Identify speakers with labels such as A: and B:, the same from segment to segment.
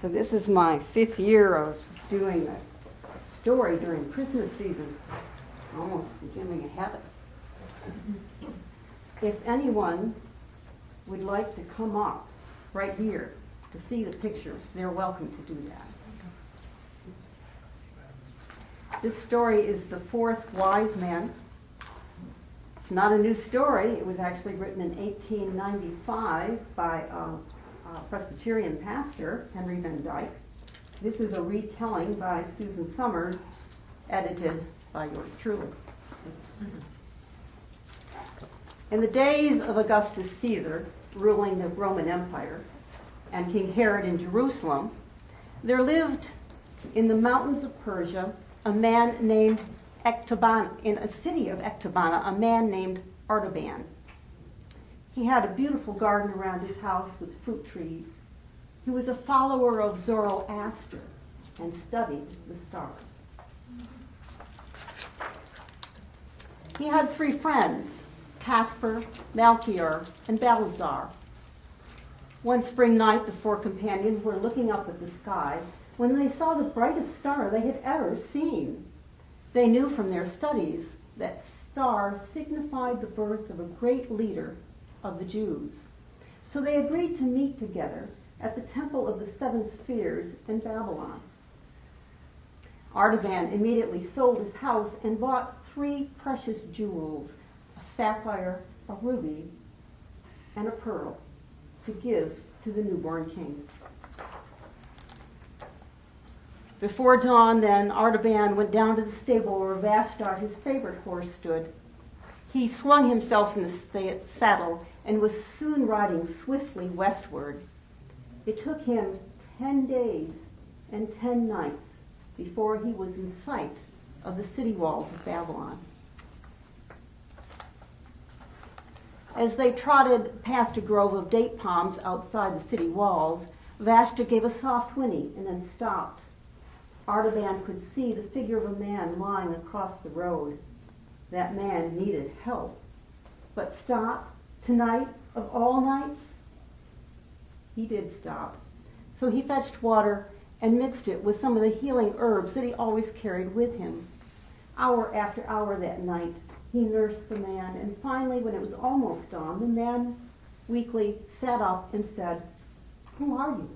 A: So this is my 5th year of doing a story during Christmas season. It's almost becoming a habit. If anyone would like to come up right here to see the pictures, they're welcome to do that. This story is The Fourth Wise Man. It's not a new story. It was actually written in 1895 by a Presbyterian pastor, Henry Van Dyke. This is a retelling by Susan Summers, edited by yours truly. In the days of Augustus Caesar, ruling the Roman Empire, and King Herod in Jerusalem, there lived in the mountains of Persia a man named Ecbatana, in a city of Ecbatana, a man named Artaban. He had a beautiful garden around his house with fruit trees. He was a follower of Zoroaster and studied the stars. He had 3 friends, Caspar, Melchior, and Balthazar. One spring night, the 4 companions were looking up at the sky when they saw the brightest star they had ever seen. They knew from their studies that star signified the birth of a great leader of the Jews. So they agreed to meet together at the Temple of the 7 Spheres in Babylon. Artaban immediately sold his house and bought 3 precious jewels, a sapphire, a ruby, and a pearl, to give to the newborn king. Before dawn, then, Artaban went down to the stable where Vashtar, his favorite horse, stood. He swung himself in the saddle and was soon riding swiftly westward. It took him 10 days and 10 nights before he was in sight of the city walls of Babylon. As they trotted past a grove of date palms outside the city walls, Vashta gave a soft whinny and then stopped. Artaban could see the figure of a man lying across the road. That man needed help. But stop? Tonight, of all nights? He did stop. So he fetched water and mixed it with some of the healing herbs that he always carried with him. Hour after hour that night, he nursed the man, and finally, when it was almost dawn, the man weakly sat up and said, "Who are you?"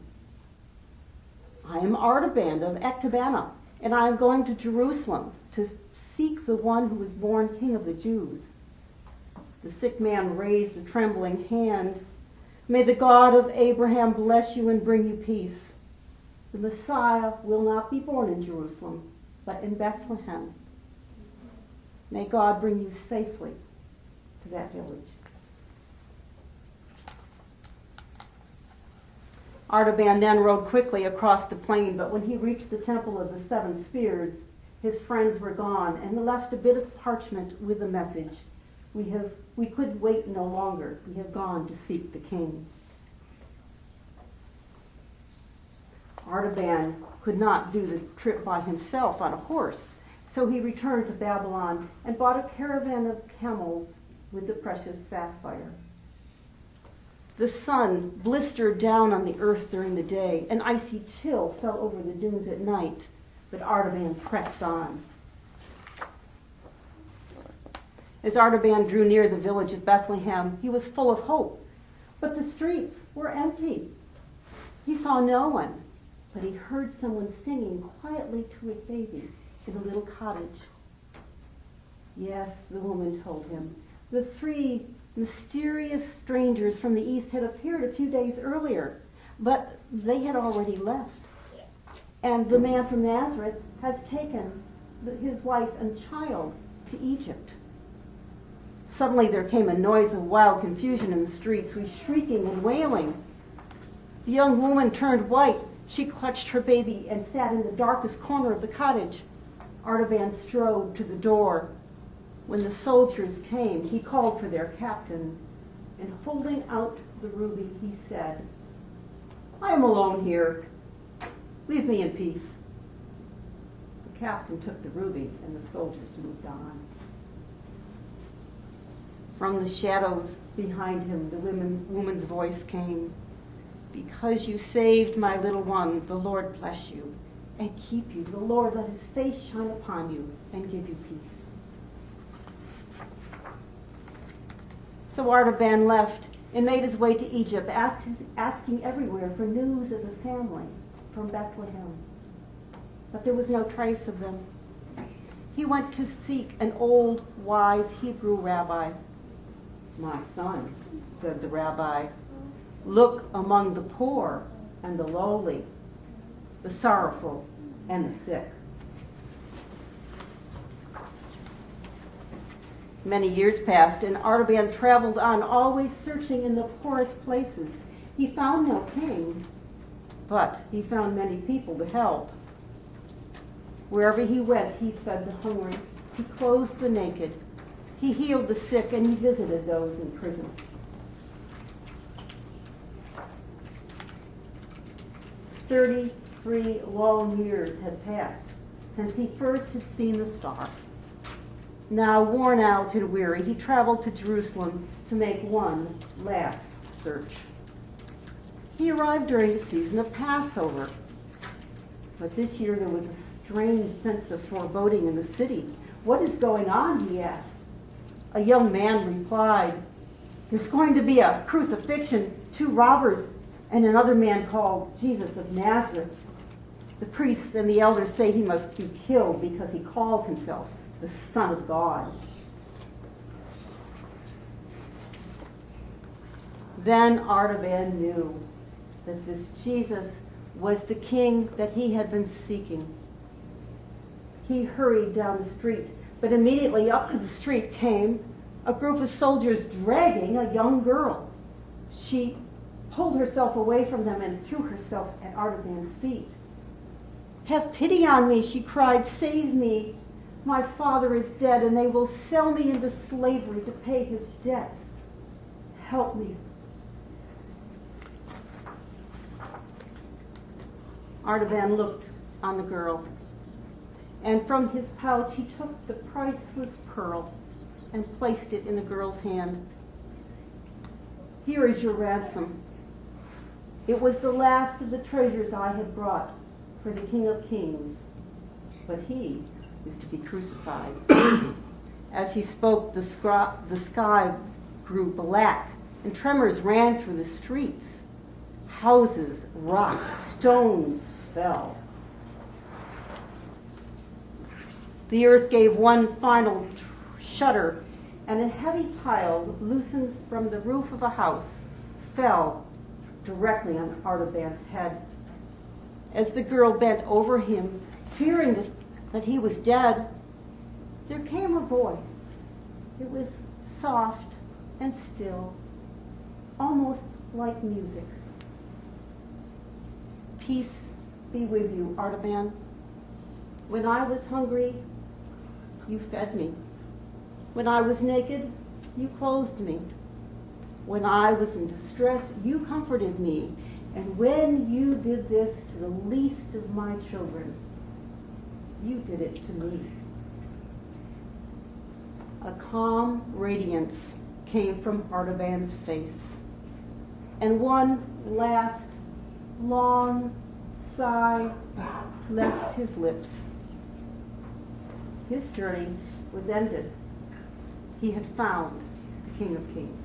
A: "I am Artaban of Ecbatana, and I am going to Jerusalem to seek the one who was born King of the Jews." The sick man raised a trembling hand. "May the God of Abraham bless you and bring you peace. The Messiah will not be born in Jerusalem, but in Bethlehem. May God bring you safely to that village." Artaban then rode quickly across the plain, but when he reached the Temple of the 7 Spheres, his friends were gone, and he left a bit of parchment with the message, We could wait no longer. We have gone to seek the king." Artaban could not do the trip by himself on a horse, so he returned to Babylon and bought a caravan of camels with the precious sapphire. The sun blistered down on the earth during the day. An icy chill fell over the dunes at night, but Artaban pressed on. As Artaban drew near the village of Bethlehem, he was full of hope, but the streets were empty. He saw no one, but he heard someone singing quietly to a baby in a little cottage. Yes, the woman told him, the 3 mysterious strangers from the east had appeared a few days earlier, but they had already left. And the man from Nazareth has taken his wife and child to Egypt. Suddenly there came a noise of wild confusion in the streets, with shrieking and wailing. The young woman turned white. She clutched her baby and sat in the darkest corner of the cottage. Artaban strode to the door. When the soldiers came, he called for their captain, and holding out the ruby, he said, "I am alone here. Leave me in peace." The captain took the ruby, and the soldiers moved on. From the shadows behind him, the woman's voice came. Because you saved my little one, the Lord bless you and keep you. The Lord let his face shine upon you and give you peace. So Artaban left and made his way to Egypt, asking everywhere for news of the family from Bethlehem. But there was no trace of them. He went to seek an old, wise Hebrew rabbi. "My son," said the rabbi, "look among the poor and the lowly, the sorrowful and the sick." Many years passed, and Artaban traveled on, always searching in the poorest places. He found no king, but he found many people to help. Wherever he went, he fed the hungry, he clothed the naked, he healed the sick, and he visited those in prison. "33 long years had passed since he first had seen the star. Now, worn out and weary, he traveled to Jerusalem to make one last search. He arrived during the season of Passover. But this year there was a strange sense of foreboding in the city. "What is going on?" he asked. A young man replied, "There's going to be a crucifixion, 2 robbers, and another man called Jesus of Nazareth. The priests and the elders say he must be killed because he calls himself the Son of God." Then Artaban knew that this Jesus was the king that he had been seeking. He hurried down the street, but immediately up to the street came a group of soldiers dragging a young girl. She pulled herself away from them and threw herself at Artaban's feet. "Have pity on me," she cried. "Save me. My father is dead, and they will sell me into slavery to pay his debts. Help me." Artaban looked on the girl, and from his pouch he took the priceless pearl and placed it in the girl's hand. "Here is your ransom. It was the last of the treasures I had brought for the King of Kings, but he is to be crucified." As he spoke, the sky grew black, and tremors ran through the streets. Houses rocked, stones fell. The earth gave one final shudder, and a heavy tile loosened from the roof of a house fell directly on Artaban's head. As the girl bent over him, fearing that he was dead, there came a voice. It was soft and still, almost like music. "Peace be with you, Artaban. When I was hungry, you fed me. When I was naked, you clothed me. When I was in distress, you comforted me. And when you did this to the least of my children, you did it to me." A calm radiance came from Artaban's face, and one last long sigh left his lips. His journey was ended. He had found the King of Kings.